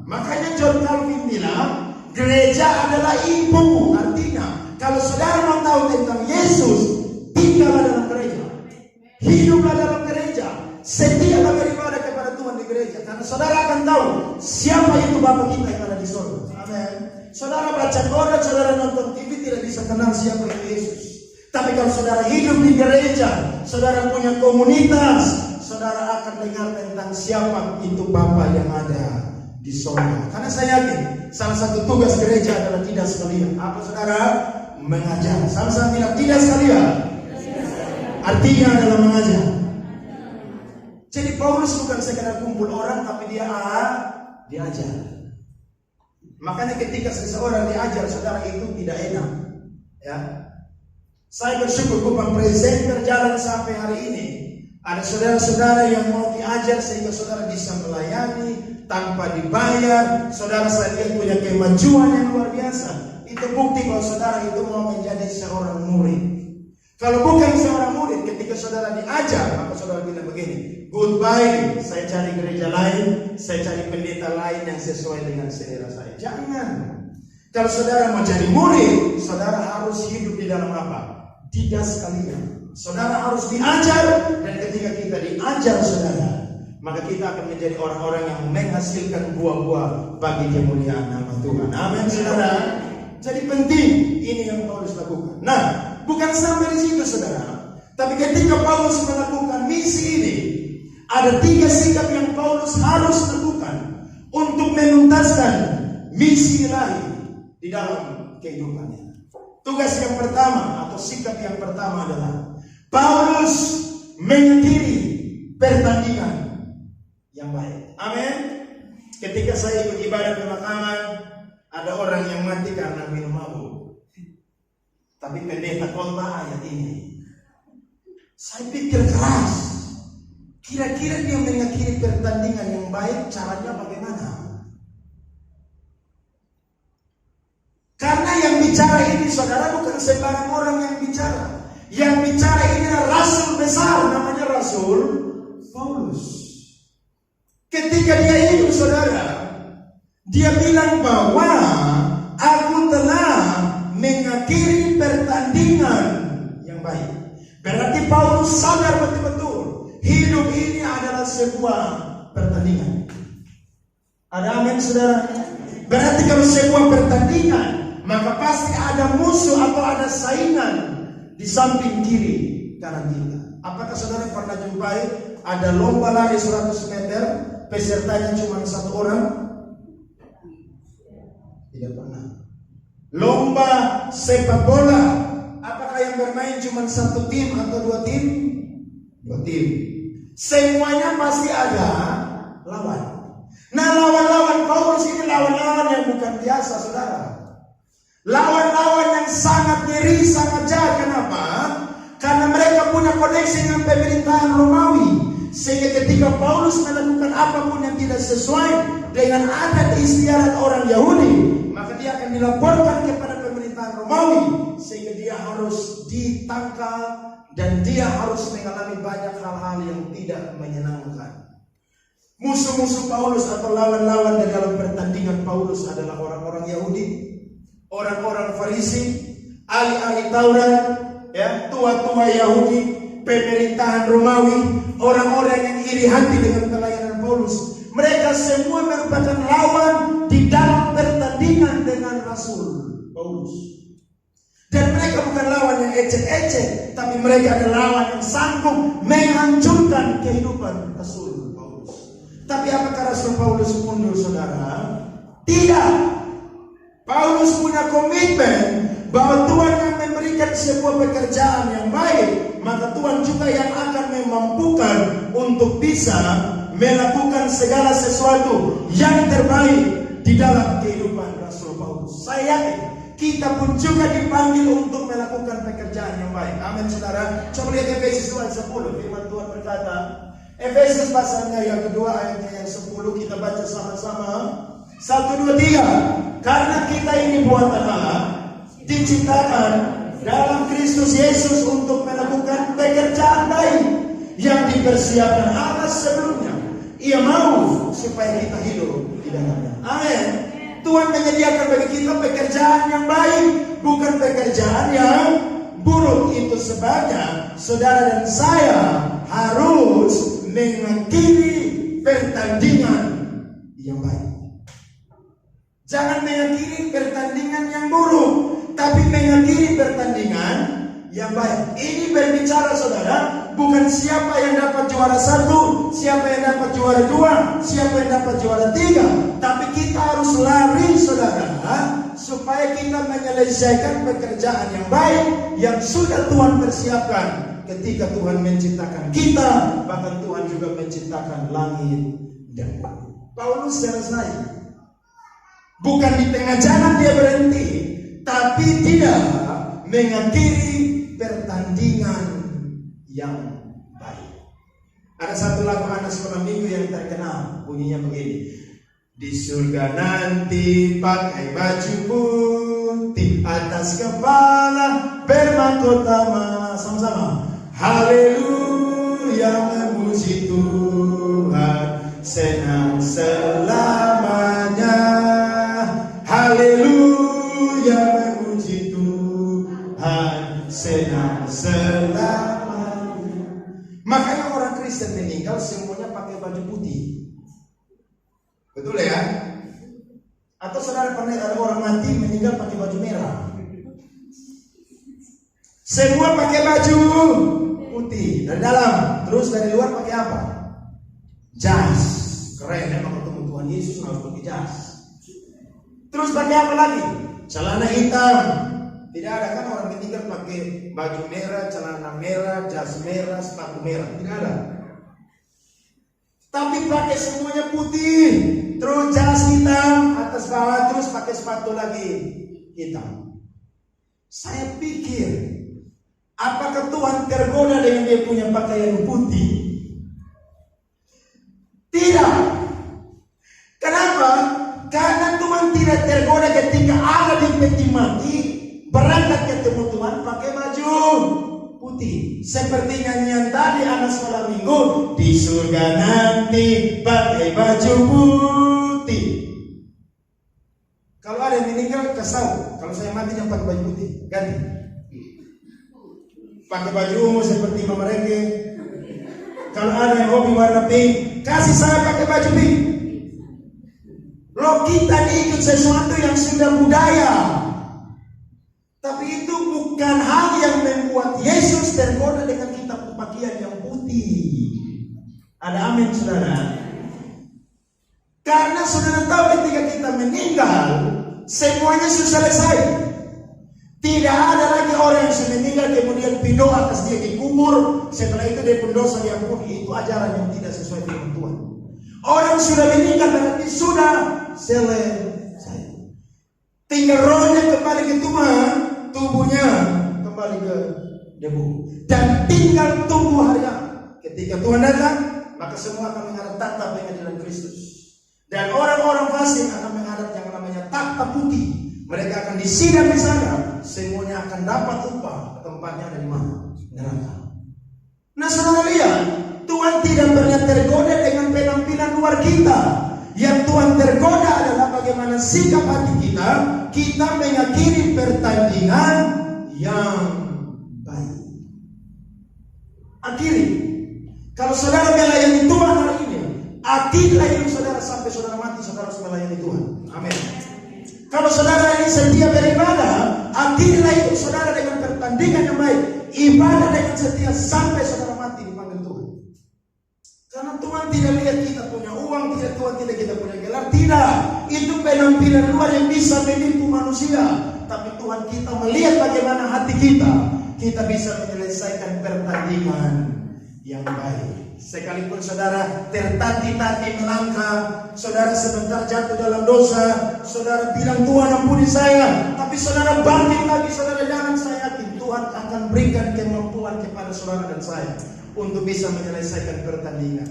Makanya John Calvin bilang gereja adalah ibu. Artinya kalau saudara mau tahu tentang Yesus, tinggallah dalam gereja, hiduplah dalam gereja, setiaplah beribadah kepada Tuhan di gereja. Karena saudara akan tahu siapa itu Bapa kita yang ada di surga. Amin. Saudara baca Quran, saudara nonton TV tidak bisa kenal siapa itu Yesus. Tapi kalau saudara hidup di gereja, saudara punya komunitas, saudara akan dengar tentang siapa itu Bapa yang ada di surga. Karena saya yakin salah satu tugas gereja adalah tidak sekalian. Apa saudara? Mengajar. Sama-sama bilang tidak sekalian. Artinya adalah mengajar. Jadi Paulus bukan sekadar kumpul orang, tapi dia diajar. Makanya ketika seseorang diajar, saudara itu tidak enak. Ya, saya bersyukur Kupang Presenter jalan sampai hari ini. Ada saudara-saudara yang mau diajar sehingga saudara bisa melayani tanpa dibayar. Saudara saya lihat punya kemajuan yang luar biasa. Itu bukti bahwa saudara itu mau menjadi seorang murid. Kalau bukan seorang murid, ketika saudara diajar, maka saudara bilang begini, goodbye, saya cari gereja lain, saya cari pendeta lain yang sesuai dengan selera saya. Jangan. Kalau saudara mau jadi murid, saudara harus hidup di dalam apa? Tidak sekalian. Saudara harus diajar, dan ketika kita diajar saudara, maka kita akan menjadi orang-orang yang menghasilkan buah-buah bagi kemuliaan nama Tuhan. Amin saudara. Jadi penting ini yang Paulus lakukan. Nah, bukan sampai di situ saudara, tapi ketika Paulus melakukan misi ini, ada 3 sikap yang Paulus harus lakukan untuk menuntaskan misi ilahi di dalam kehidupannya. Tugas yang pertama atau sikap yang pertama adalah Paulus mengakhiri pertandingan yang baik. Amin. Ketika saya ikut ibadah pemakaman, ada orang yang mati karena minum mabuk. Tapi pendeta khotbah ayat ini. Saya pikir keras. Kira-kira dia mengakhiri pertandingan yang baik, caranya bagaimana? Karena yang bicara ini saudara bukan sembarang orang yang bicara. Yang bicara ini adalah rasul besar, namanya Rasul Paulus. Ketika dia hidup saudara, dia bilang bahwa aku telah mengakhiri pertandingan yang baik. Berarti Paulus sadar betul-betul hidup ini adalah sebuah pertandingan. Ada amin saudara? Berarti kalau sebuah pertandingan, maka pasti ada musuh atau ada saingan di samping kiri kanan kita. Apakah saudara pernah jumpai ada lomba lari 100 meter, pesertanya cuma 1 orang? Tidak pernah. Lomba sepak bola, apakah yang bermain cuma 1 tim atau 2 tim? 2 tim. Semuanya pasti ada lawan. Nah, lawan-lawan Paulus ini lawan-lawan yang bukan biasa saudara. Lawan-lawan yang sangat ngeri, sangat jahat. Kenapa? Karena mereka punya koneksi dengan pemerintahan Romawi. Sehingga ketika Paulus melakukan apapun yang tidak sesuai dengan adat istiadat orang Yahudi, maka dia akan dilaporkan kepada pemerintahan Romawi. Sehingga dia harus ditangkap dan dia harus mengalami banyak hal-hal yang tidak menyenangkan. Musuh-musuh Paulus atau lawan-lawan di dalam pertandingan Paulus adalah orang-orang Yahudi, orang-orang Farisi, ahli-ahli Taurat, ya, tua-tua Yahudi, pemerintahan Romawi, orang-orang yang iri hati dengan pelayanan Paulus. Mereka semua merupakan lawan di dalam pertandingan dengan Rasul Paulus. Dan mereka bukan lawan yang ecek-ecek, tapi mereka adalah lawan yang sanggup menghancurkan kehidupan Rasul Paulus. Tapi apakah Rasul Paulus mundur saudara? Tidak. Paulus punya komitmen bahwa Tuhan yang memberikan sebuah pekerjaan yang baik, maka Tuhan juga yang akan memampukan untuk bisa melakukan segala sesuatu yang terbaik di dalam kehidupan Rasul Paulus. Saya yakin kita pun juga dipanggil untuk melakukan pekerjaan yang baik. Amin, saudara. Coba lihat Efesus 10. Firman Tuhan berkata, Efesus pasalnya yang kedua ayatnya yang 10, kita baca sama-sama. 1, 2, 3. Karena kita ini buatan Allah, diciptakan dalam Kristus Yesus untuk melakukan pekerjaan baik yang dipersiapkan Allah sebelumnya. Ia mau supaya kita hidup di dalamnya. Amin. Tuhan menyediakan bagi kita pekerjaan yang baik, bukan pekerjaan yang buruk. Itu sebabnya saudara dan saya harus mengakhiri pertandingan yang baik. Jangan mengakhiri pertandingan yang buruk, tapi mengakhiri pertandingan yang baik. Ini berbicara, saudara, bukan siapa yang dapat juara 1, siapa yang dapat juara 2, siapa yang dapat juara 3, tapi kita harus lari, saudara, supaya kita menyelesaikan pekerjaan yang baik yang sudah Tuhan persiapkan ketika Tuhan menciptakan kita, bahkan Tuhan juga menciptakan langit dan bumi. Paulus selesai. Bukan di tengah jalan dia berhenti, tapi tidak mengakhiri pertandingan yang baik. Ada satu lagu anak sekolah minggu yang terkenal, bunyinya begini. Di surga nanti pakai baju putih, atas kepala bermahkota emas. Sama-sama. Haleluya, memuji Tuhan, senang selamanya. Haleluya, memuji Tuhan, senang selamanya. Makanya orang Kristen meninggal semuanya pakai baju putih. Betul ya? Atau saudara pernah ada orang mati meninggal pakai baju merah? Semua pakai baju putih dari dalam, terus dari luar pakai apa? Jas. Keren ya, kalau ketemu Tuhan Yesus harus pakai jas. Terus pakai apa lagi? Celana hitam. Tidak ada kan orang meninggal pakai baju merah, celana merah, jas merah, sepatu merah. Tidak ada. Tapi pakai semuanya putih. Terus jas hitam atas bawah, terus pakai sepatu lagi hitam. Saya pikir, apakah Tuhan tergoda dengan dia punya pakaian putih? Tidak. Kenapa? Karena Tuhan tidak tergoda ketika Allah di peti mati berangkat ketemu Tuhan pakai baju putih. Seperti nyanyian tadi anak sekolah minggu, di surga nanti pakai baju putih. Kalau ada yang meninggal kesal, kalau saya mati jangan pakai baju putih, ganti. Pakai baju ungu seperti Mama Reke. Kalau ada yang hobi warna pink, kasih saya pakai baju pink. Loh, kita ikut sesuatu yang sudah budaya. Tapi itu bukan hal yang membuat Yesus tergoda dengan kita pakaian yang putih. Ada amin, saudara? Karena saudara tahu ketika kita meninggal, semuanya sudah selesai. Tidak ada lagi orang yang sudah meninggal kemudian pindah atas dia dikubur, setelah itu dia pun dosa diampuni. Itu ajaran yang tidak sesuai dengan Tuhan. Orang sudah meninggal berarti sudah selesai. Tinggal rohnya kembali ke Tuhan, tubuhnya kembali ke debu, dan tinggal tunggu hari yang ketika Tuhan datang, maka semua akan menghadap takhta pengadilan Kristus. Dan orang-orang fasik akan menghadap yang namanya takhta putih. Mereka akan disidang di sana. Semuanya akan dapat upah. Tempatnya ada di mana? Neraka. Nah, saudara lihat, Tuhan tidak pernah tergoda dengan penampilan luar kita. Yang Tuhan tergoda adalah bagaimana sikap hati kita. Kita mengakhiri pertandingan yang baik. Akhiri. Kalau saudara melayani Tuhan hari ini, akhirilah hidup saudara sampai saudara mati, saudara harus melayani Tuhan. Amin. Kalau saudara ini setia beribadah, akhirilah hidup saudara dengan pertandingan yang baik. Ibadah dengan setia sampai saudara mati dipanggil Tuhan. Karena Tuhan tidak lihat kita punya uang, Tuhan tidak kita punya gelar. Tidak. Itu penampilan luar yang bisa menipu manusia. tapi Tuhan kita melihat bagaimana hati kita, kita bisa menyelesaikan pertandingan yang baik. Sekalipun saudara tertati-tati melangkah, saudara sebentar jatuh dalam dosa, saudara bilang Tuhan ampuni saya, tapi saudara bangkit lagi, saudara jangan, saya yakin Tuhan akan berikan kemampuan kepada saudara dan saya untuk bisa menyelesaikan pertandingan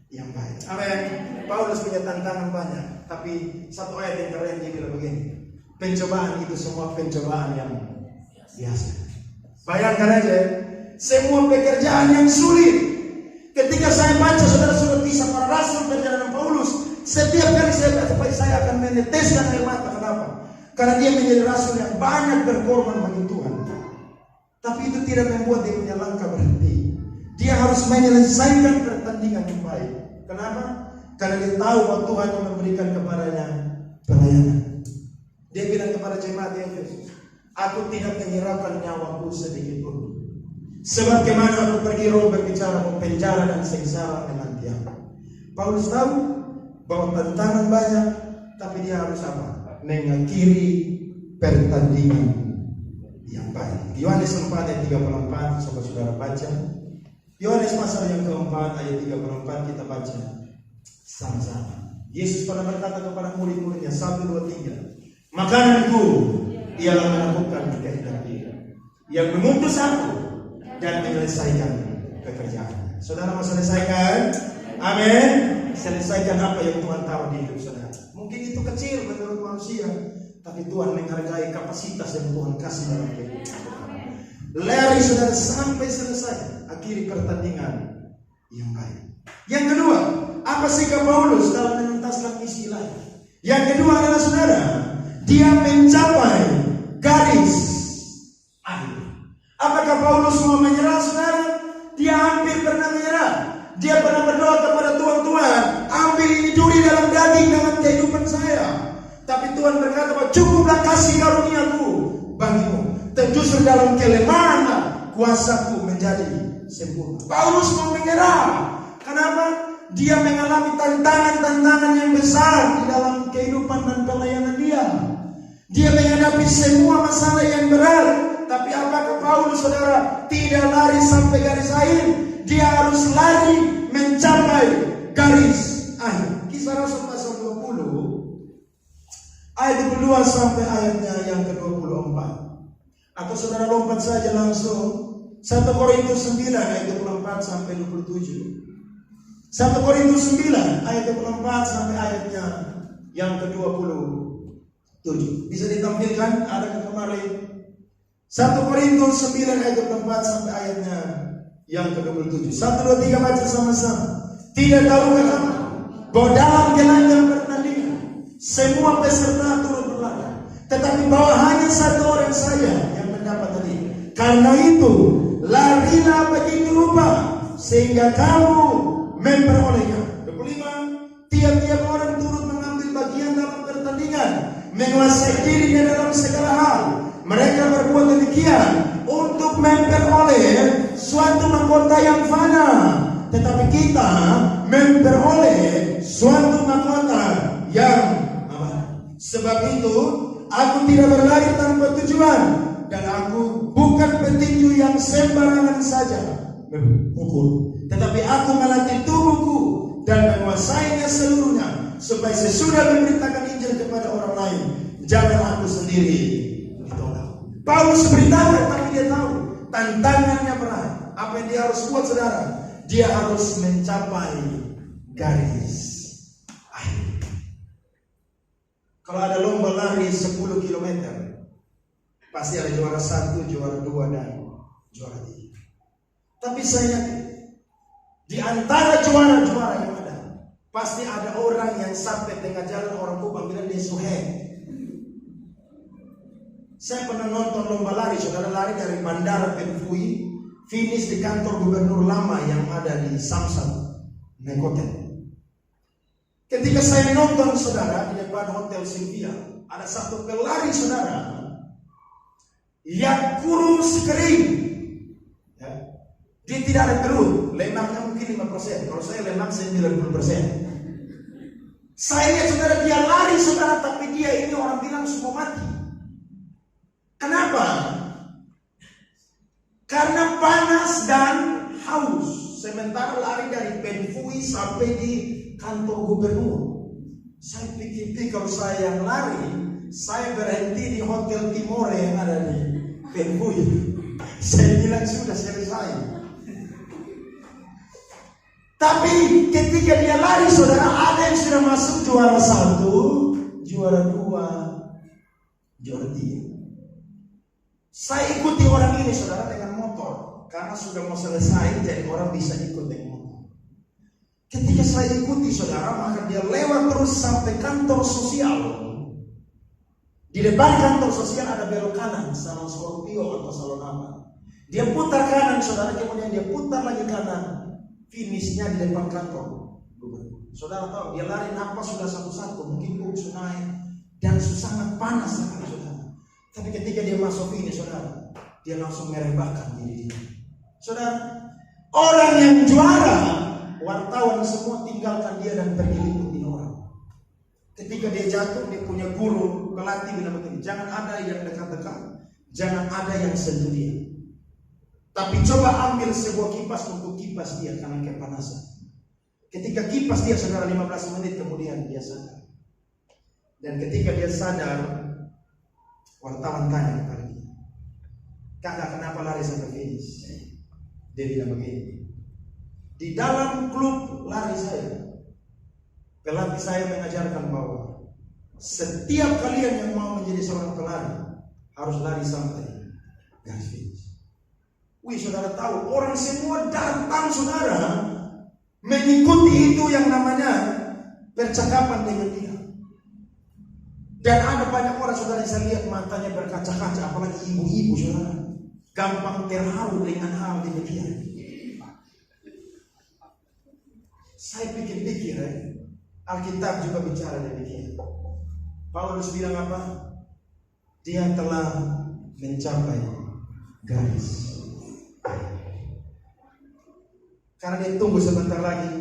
yang baik. Amin. Paulus punya tantangan banyak, tapi satu ayat yang keren dia bilang begini, pencobaan itu semua pencobaan yang biasa. Bayangkan aja, semua pekerjaan yang sulit. Ketika saya baca saudara surat kisah para rasul perjalanan Paulus, setiap kali saya akan meneteskan air mata. Kenapa? Karena dia menjadi rasul yang banyak berkorban bagi Tuhan. Tapi itu tidak membuat dia punya langkah berhenti. Dia harus menyelesaikan pertandingan yang baik. Kenapa? Karena dia tahu bahwa Tuhan yang memberikan kepadanya pelayanan. Dia bilang kepada jemaat Efesus, aku tidak menyerahkan nyawaku sedikit pun. Sebab kemana aku pergi, roh berbicara penjara dan sengsara menantiaku. Paulus tahu bahwa tantangan banyak, tapi dia harus apa? Mengakhiri pertandingan yang baik. Yohanes 4 ayat 34, saudara baca. Yohanes pasal yang keempat ayat 34 kita baca sama-sama. Yesus pernah berkata kepada murid-muridnya, 1, 2, 3. Makananku ialah melakukan kehendak Dia yang mengutus aku dan menyelesaikan pekerjaan. Saudara mau selesaikan? Amin. Selesaikan apa yang Tuhan taruh di hidup saudara. Mungkin itu kecil menurut manusia, tapi Tuhan menghargai kapasitas yang Tuhan kasih dalam hidup saudara. Lari saudara sampai selesai, akhiri pertandingan yang baik. Yang kedua, apa sikap Paulus dalam menuntaskan misi ilahi? Yang kedua adalah saudara, dia mencapai garis akhir. Apakah Paulus mau menyerah saudara? Dia hampir pernah menyerah. Dia pernah berdoa kepada Tuhan, Tuhan ambil ini duri dalam daging dalam kehidupan saya. Tapi Tuhan berkata bahwa cukuplah kasih karuniaku bagimu. Dan justru dalam kelemahan kuasaku menjadi sempurna. Paulus mau menyerah. Kenapa? Dia mengalami tantangan-tantangan yang besar di dalam kehidupan dan pelayanan dia. Dia menghadapi semua masalah yang berat. Tapi apakah Paulus saudara tidak lari sampai garis akhir? Dia harus lari mencapai garis akhir. Kisah Rasul pasal 20 ayat 22 sampai ayatnya yang ke-24. Atau saudara lompat saja langsung 1 Korintus 9 ayat 24 sampai 27. 1 Korintus 9 ayat 24 sampai ayatnya yang ke-27. Bisa ditampilkan? Ada kemarin 1 Korintus 9 ayat 24 sampai ayatnya yang ke-27. 1, 2, 3 baca sama-sama. Tidak tahukah kamu bahwa dalam gelanggang pertandingan semua peserta turut berlaga, tetapi bahwa hanya satu orang saja yang mendapat hadiah. Karena itu larilah begitu rupa sehingga kamu memperolehnya. 25. Tiap-tiap orang turut mengambil bagian dalam pertandingan, menguasai dirinya dalam segala hal. Mereka berbuat demikian untuk memperoleh suatu mahkota yang fana, tetapi kita memperoleh suatu mahkota yang abadi. Sebab itu aku tidak berlari tanpa tujuan, dan aku bukan petinju yang sembarangan saja memukul, tetapi aku melatih tubuhku dan menguasainya seluruhnya, supaya sesudah memberitakan Injil kepada orang lain, jangan aku sendiri. Paulus beritahu, tapi dia tahu tantangannya berat. Apa yang dia harus buat saudara? Dia harus mencapai garis akhir. Kalau ada lomba lari 10 km, pasti ada juara 1, juara 2, dan juara 3. Tapi saya yakin di antara juara-juara yang ada, pasti ada orang yang sampai tengah jalan orang Kupang bilang dia suhe. Saya pernah nonton lomba lari, saudara, lari dari Bandara Penfui, finish di kantor gubernur lama yang ada di Samsat, Nekoten. Ketika saya nonton saudara di depan Hotel Sylvia, ada satu pelari saudara yang kurus kering, ya. Dia tidak ada perut, lemaknya mungkin 5%. Kalau saya lemak 90%. Saya lihat saudara dia lari saudara, tapi dia ini orang bilang semua mati. Kenapa? Karena panas dan haus. Sementara lari dari Penfui sampai di kantor gubernur. Saya pikir kalau saya yang lari, saya berhenti di Hotel Timore yang ada di Penfui. Saya bilang sudah selesai. Tapi ketika dia lari, saudara, ada yang sudah masuk juara 1, juara 2, juara 3. Saya ikuti orang ini, saudara, dengan motor. Karena sudah mau selesai, jadi orang bisa ikut dengan motor. Ketika saya ikuti, saudara, maka dia lewat terus sampai kantor sosial. Di depan kantor sosial ada belok kanan, Salon Scorpio atau Salon apa. Dia putar kanan, saudara, kemudian dia putar lagi kanan. Finishnya di depan kantor. Saudara tahu, dia lari napas sudah satu-satu, mungkin sudah naik dan sangat panas sekali, saudara. Tapi ketika dia masuk finish, saudara, dia langsung merebahkan diri dia. Saudara, orang yang juara, wartawan semua tinggalkan dia dan pergi ikutin orang. Ketika dia jatuh, dia punya guru pelatih bilang begini, jangan ada yang dekat-dekat, jangan ada yang sentuh dia. Tapi coba ambil sebuah kipas untuk kipas dia karena kepanasan. Ketika kipas dia, saudara, 15 menit kemudian dia sadar. Dan ketika dia sadar, wartawan tanya kepada dia, "Kakak, kenapa lari sampai finish?" Dia bilang begini, "Di dalam klub lari saya, pelatih saya mengajarkan bahwa setiap kalian yang mau menjadi seorang pelari harus lari sampai garis finish." Wih, saudara tahu, orang semua datang, saudara, mengikuti itu yang namanya percakapan dengan dia. Dan ada banyak orang, saudara, bisa lihat matanya berkaca-kaca, apalagi ibu-ibu, saudara, gampang terharu dengan hal demikian. Saya pikir-pikir, Alkitab juga bicara demikian. Paulus bilang apa? Dia telah mencapai garis. Karena dia tunggu sebentar lagi,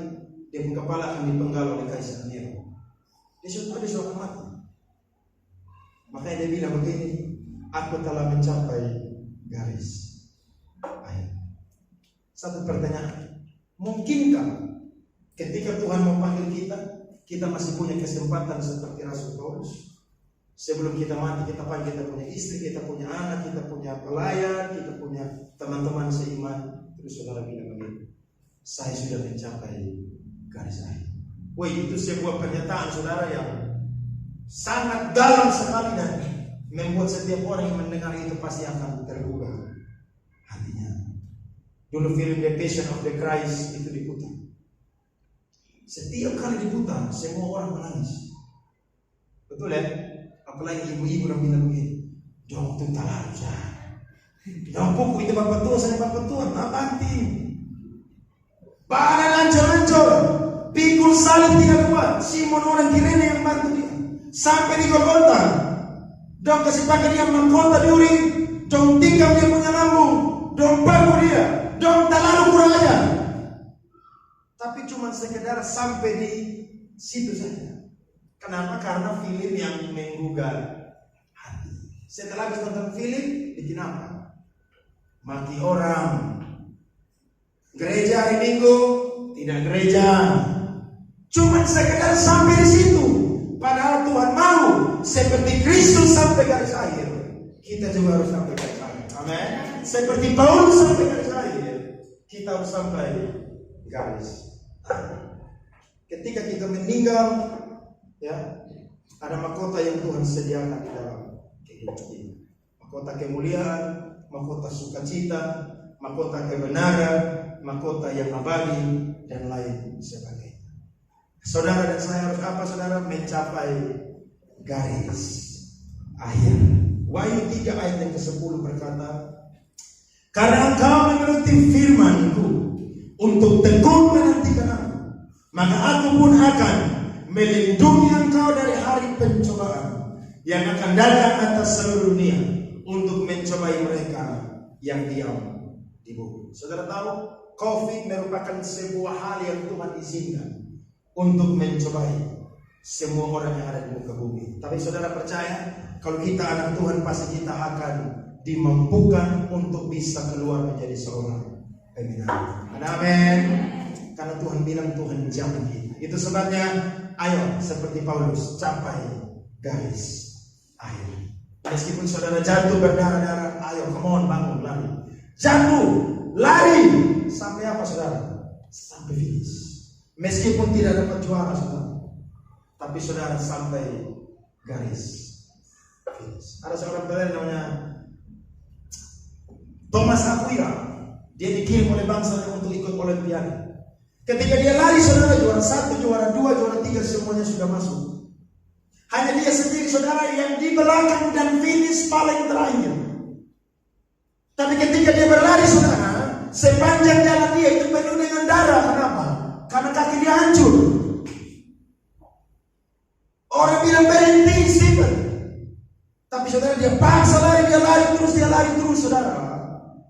dia pun kepala akan dipenggal oleh Kaisar Nero. Dia sudah mati. Makanya dia bilang begini, aku telah mencapai garis akhir. Satu pertanyaan, mungkinkah ketika Tuhan memanggil kita, kita masih punya kesempatan seperti Rasul Paulus? Sebelum kita mati, kita punya istri, kita punya anak, kita punya pelayan, kita punya teman-teman seiman. Terus saudara bilang begini, saya sudah mencapai garis akhir. Wih, itu sebuah pernyataan, saudara, yang sangat dalam sekali dan membuat setiap orang yang mendengar itu pasti akan tergugah hatinya. Dulu film The Passion of the Christ itu diputar. Setiap kali diputar, semua orang menangis. Betul ya? Apalagi ibu-ibu yang bilang begini, "Dong tuh talar saja. Dong buku itu bapak tua, saya bapak tua, nanti. Badan ancur-ancur, pikul salib tidak kuat. Simon orang Kirene yang bantu dia. Sampai di Golgota, dong kasih pakai dia mahkota duri, dong tikam dia punya lambung, dong baku dia, dong terlalu kurang aja. Tapi cuma sekedar sampai di situ saja. Kenapa? Karena film yang menggugah hati. Setelah habis nonton film, bikin apa? Maki orang. Gereja hari Minggu, tidak gereja. Cuma sekedar sampai di situ. Padahal Tuhan mau seperti Kristus sampai garis akhir, kita juga harus sampai garis akhir. Amin. Seperti Paulus sampai garis akhir, kita harus sampai garis akhir. Ketika kita meninggal, ya, ada mahkota yang Tuhan sediakan di dalam kehidupan ini. Mahkota kemuliaan, mahkota sukacita, mahkota kebenaran, mahkota yang abadi, dan lain sebagainya. Saudara dan saya harus apa, saudara? Mencapai garis akhir. Wahyu 3 ayat yang ke-10 berkata, "Karena engkau menuruti firman-Ku untuk tekun menantikan aku, maka aku pun akan melindungi engkau dari hari pencobaan yang akan datang atas seluruh dunia untuk mencobai mereka yang diam di bumi." Saudara tahu, COVID merupakan sebuah hal yang Tuhan izinkan untuk mencobai semua orang yang ada di muka bumi. Tapi saudara percaya, Kalau kita anak Tuhan, pasti kita akan dimampukan untuk bisa keluar menjadi seorang pemenang. Amin. Karena Tuhan bilang Tuhan janji. Itu sebabnya, ayo seperti Paulus, capai garis akhir. Meskipun saudara jatuh berdarah-darah, ayo come on, bangun, lari. Jatuh, lari. Sampai apa saudara? Sampai finish. Meskipun tidak dapat juara saudara, tapi saudara sampai garis finish. Ada seorang pelayan namanya Thomas Aquila. Dia dikirim oleh bangsa untuk ikut Olimpiade. Ketika dia lari saudara, juara 1, juara 2, juara 3 semuanya sudah masuk. Hanya dia sendiri saudara yang di belakang dan finish paling terakhir. Tapi ketika dia berlari saudara, sepanjang jalan dia itu penuh dengan darah. Kenapa? Karena kaki dia hancur. Orang bilang berhenti Stephen, tapi saudara dia paksa lari, dia lari terus saudara.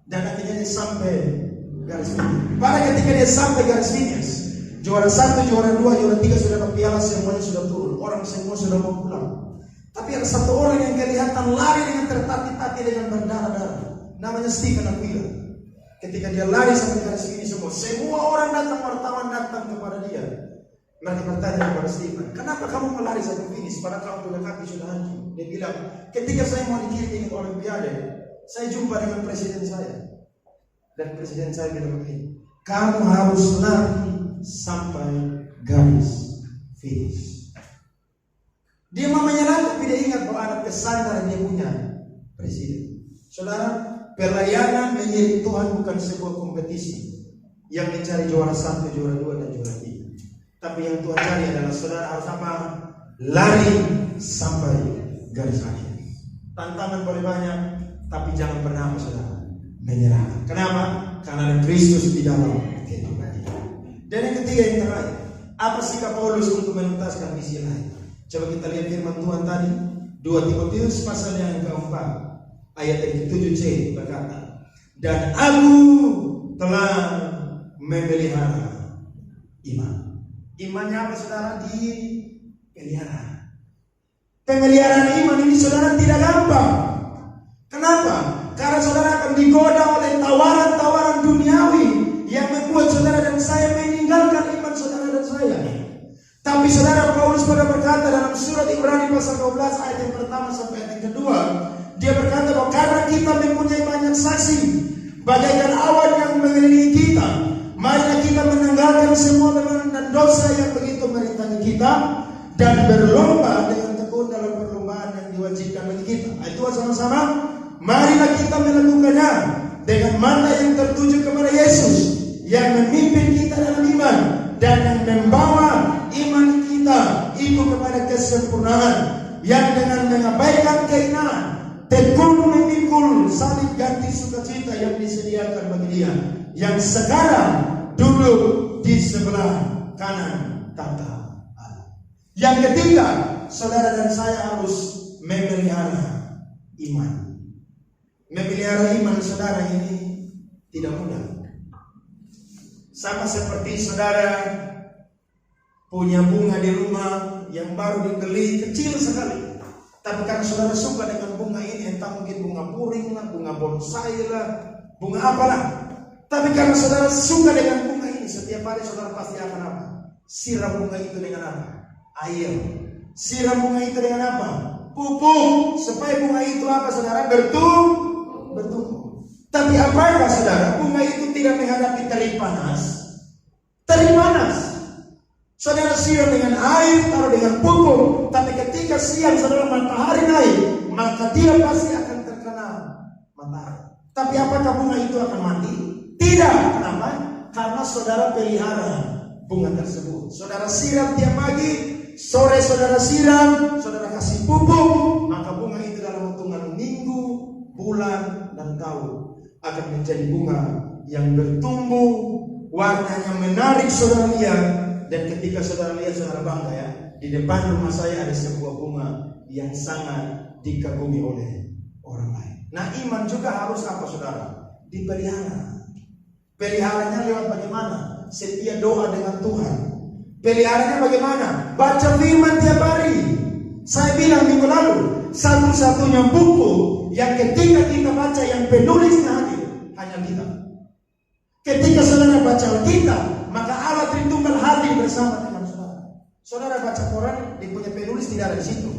Dan akhirnya dia sampai garis finish. Pada ketika dia sampai garis finish, juara 1, juara 2, juara 3 sudah dapat piala, semuanya sudah turun. Orang semua sudah mau pulang. Tapi ada satu orang yang kelihatan lari dengan tertatih-tatih dengan berdarah-darah. Namanya Stephen Aquila. Ketika dia lari sampai garis finish, semua orang datang, wartawan datang kepada dia. Mereka bertanya kepada Stephen, kenapa kamu melari sampai finish padahal kamu punya kaki sudah hancur? Dia bilang, ketika saya mau dikirim ke Olimpiade, saya jumpa dengan presiden saya. Dan presiden saya bilang begini, kamu harus lari sampai garis finish. Dia mau menyerah, tapi dia ingat bahwa ada pesan dari dia punya presiden. Saudara, pelayanan menjadi Tuhan bukan sebuah kompetisi yang mencari juara 1, juara 2, dan juara 3. Tapi yang Tuhan cari adalah saudara harus apa? Lari sampai garis akhir. Tantangan boleh banyak, tapi jangan pernah saudara menyerah. Kenapa? Karena ada Kristus di dalam kehidupan kita. Dan yang ketiga yang terakhir, apa sikap Paulus untuk menuntaskan misi lain? Coba kita lihat firman Tuhan tadi, 2 Timotius pasal yang keempat, ayat yang ke-7c berkata, dan aku telah memelihara iman. Imannya apa saudara? Dipelihara. Pemeliharaan iman ini saudara tidak gampang. Kenapa? Karena saudara akan digoda oleh tawaran-tawaran duniawi yang membuat saudara dan saya meninggalkan iman saudara dan saya. Tapi saudara, Paulus pada berkata dalam surat Ibrani pasal 12 ayat yang pertama sampai ayat yang kedua, dia berkata bahwa karena kita mempunyai banyak saksi bagaikan awan yang mengelilingi kita, marilah kita menanggalkan semua kelemahan dan dosa yang begitu merintangi kita dan berlomba dengan tekun dalam perlombaan yang diwajibkan bagi kita. Itu sama-sama, marilah kita melakukannya dengan mata yang tertuju kepada Yesus yang memimpin kita dalam iman dan yang membawa iman kita itu kepada kesempurnaan, yang dengan mengabaikan keinginan tekun memikul salib ganti sukacita yang disediakan bagi dia yang sekarang duduk di sebelah kanan tahta Allah. Yang ketiga, saudara dan saya harus memelihara iman. Memelihara iman saudara ini tidak mudah. Sama seperti saudara punya bunga di rumah yang baru dibeli kecil sekali, tapi karena saudara suka dengan bunga ini, entah mungkin bunga puring lah, bunga bonsai lah, bunga apalah, tapi karena saudara suka dengan bunga ini, setiap hari saudara pasti akan apa? Siram bunga itu dengan apa? Air. Siram bunga itu dengan apa? Pupuk, supaya bunga itu apa saudara? Bertumbuh. Tapi apakah saudara bunga itu tidak menghadapi terik panas? Terik panas. Saudara siram dengan air, taruh dengan pupuk, tapi ketika siang saudara matahari naik, maka dia pasti akan terkena matahari. Tapi apakah bunga itu akan mati? Tidak. Kenapa? Karena saudara pelihara bunga tersebut. Saudara siram tiap pagi, sore saudara siram, saudara kasih pupuk, maka bunga itu dalam hitungan minggu, bulan, dan tahun akan menjadi bunga yang bertumbuh, warnanya menarik saudara lihat. Dan ketika saudara lihat, saudara bangga ya, di depan rumah saya ada sebuah bunga yang sangat dikagumi oleh orang lain. Nah, iman juga harus apa saudara? Dipelihara. Peliharanya lewat bagaimana? Setia doa dengan Tuhan. Peliharanya bagaimana? Baca firman tiap hari. Saya bilang minggu lalu, satu-satunya buku yang ketika kita baca yang penulisnya hadir hanya kita. Ketika saudara baca Alkitab, maka Allah Tritunggal hadir bersama dengan saudara. Saudara baca Quran, dia punya penulis tidak ada di situ.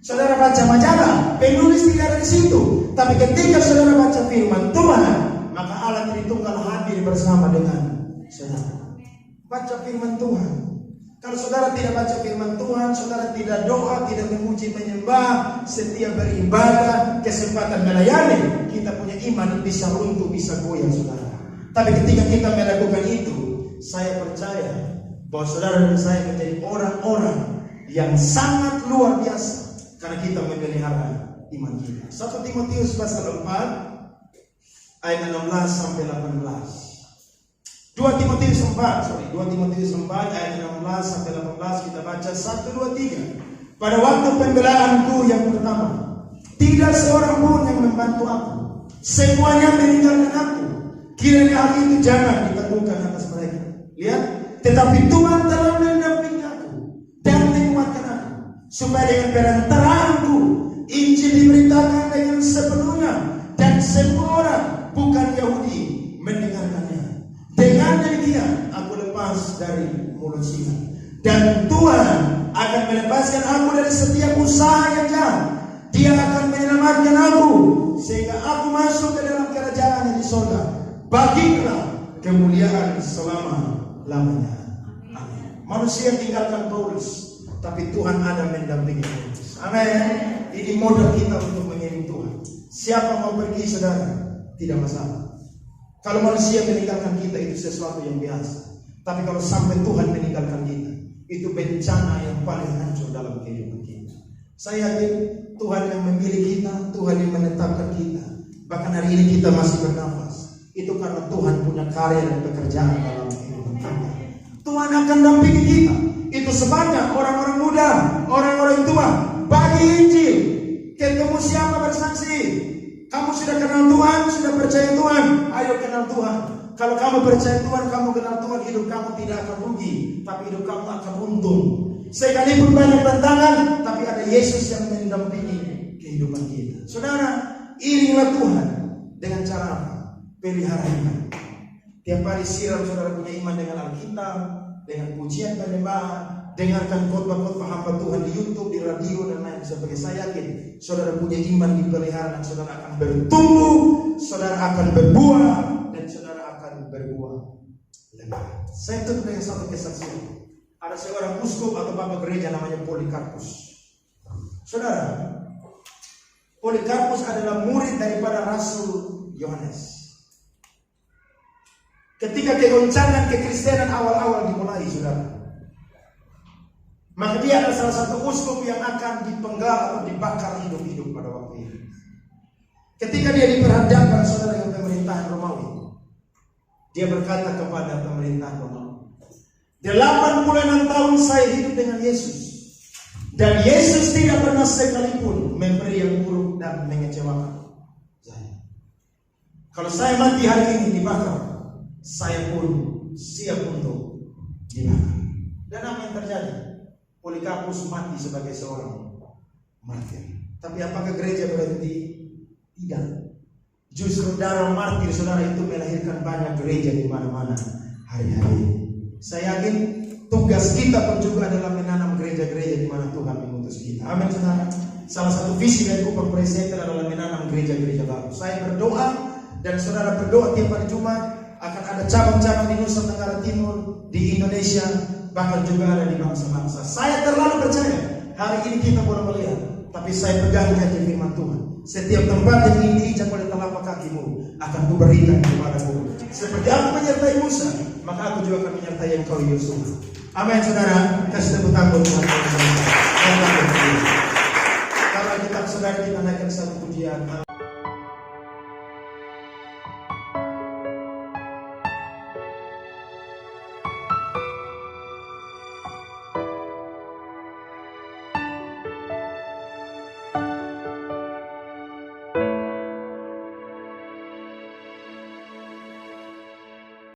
Saudara baca majalah, penulis tidak ada di situ. Tapi ketika saudara baca firman Tuhan, maka Allah Tritunggal hadir bersama dengan saudara. Baca firman Tuhan. Kalau saudara tidak baca firman Tuhan, saudara tidak doa, tidak memuji menyembah, setiap beribadah, kesempatan melayani, kita punya iman bisa runtuh, bisa goyah saudara. Tapi ketika kita melakukan itu, saya percaya bahwa saudara dan saya menjadi orang-orang yang sangat luar biasa karena kita memelihara iman kita. 1 Timotius pasal 4 ayat 16 sampai 18. 2 Timotius 4 ayat 16 sampai 18 kita baca 1, 2, 3. Pada waktu pembelaanku yang pertama, tidak seorang pun yang membantu aku. Semuanya meninggalkan aku. Kiranya hal itu jangan diteguhkan atas mereka. Lihat, tetapi Tuhan telah mendampingi aku dan menguatkan aku, supaya dengan perantaraan Injil diberitakan dengan sepenuhnya, dan semua orang bukan Yahudi mendengarkannya. Dengan demikian aku lepas dari mulut singa, dan Tuhan akan melepaskan aku dari setiap usaha yang jahat. Dia akan menyelamatkan aku sehingga aku masuk ke dalam kerajaan di surga. Bagilah kemuliaan selama-lamanya. Amin. Manusia tinggalkan Paulus, tapi Tuhan ada mendampingi Paulus. Amin. Ini modal kita untuk mengiring Tuhan. Siapa mau pergi saudara, tidak masalah. Kalau manusia meninggalkan kita itu sesuatu yang biasa. Tapi kalau sampai Tuhan meninggalkan kita, itu bencana yang paling hancur dalam kehidupan kita. Saya yakin Tuhan yang memilih kita, Tuhan yang menetapkan kita. Bahkan hari ini kita masih bernafas. Itu karena Tuhan punya karya dan pekerjaan dalam kehidupan kita. Tuhan akan dampingi kita. Itu sebabnya orang-orang muda, orang-orang tua, bagi Injil. Ketemu siapa bersaksi? Kamu sudah kenal Tuhan, sudah percaya Tuhan, ayo kenal Tuhan. Kalau kamu percaya Tuhan, kamu kenal Tuhan, hidup kamu tidak akan rugi, tapi hidup kamu akan untung. Sekalipun banyak tantangan, tapi ada Yesus yang mendampingi kehidupan kita. Saudara, iringlah Tuhan dengan cara apa? Pelihara iman. Tiap hari siram saudara punya iman dengan Alkitab, dengan pujian penyembahan. Dengarkan khotbah-khotbah hamba Tuhan di YouTube, di radio dan lain sebagainya. Saya yakin saudara punya iman dipelihara dan saudara akan bertumbuh, saudara akan berbuah, dan saudara akan berbuah lebat. Saya tutup dengan satu kesaksian. Ada seorang uskup atau bapak gereja namanya Polikarpus. Saudara, Polikarpus adalah murid daripada Rasul Yohanes. Ketika kegoncangan kekristenan awal-awal dimulai, saudara, maka dia adalah salah satu uskup yang akan dipenggal atau dibakar hidup-hidup pada waktu itu. Ketika dia diperhadapkan saudara dengan pemerintahan Romawi, dia berkata kepada pemerintahan Romawi, 86 tahun saya hidup dengan Yesus, dan Yesus tidak pernah sekalipun memberi yang buruk dan mengecewakan saya. Kalau saya mati hari ini dibakar, saya pun siap untuk dibakar. Dan apa yang terjadi? Polikarpus mati sebagai seorang martir. Tapi apakah gereja berhenti? Tidak. Justru darah martir saudara itu melahirkan banyak gereja di mana-mana hari-hari ini. Saya yakin tugas kita pun juga adalah menanam gereja-gereja di mana Tuhan mengutus kita. Amin saudara. Salah satu visi dari Upper Presenter adalah menanam gereja-gereja baru. Saya berdoa dan saudara berdoa tiap hari Jumat. Akan ada cabang-cabang di Nusa Tenggara Timur, di Indonesia, bahkan juga ada di bangsa-bangsa. Saya terlalu percaya hari ini kita boleh melihat, tapi saya pegang janji firman Tuhan. Setiap tempat yang ingin diinjak oleh telapak kakimu akan kuberikan kepadamu. Seperti aku menyertai Musa, maka aku juga akan menyertai engkau Yosua. Amin saudara. Kasih tepuk tangan buat Tuhan. Kalau kita saudara kita naikkan satu pujian.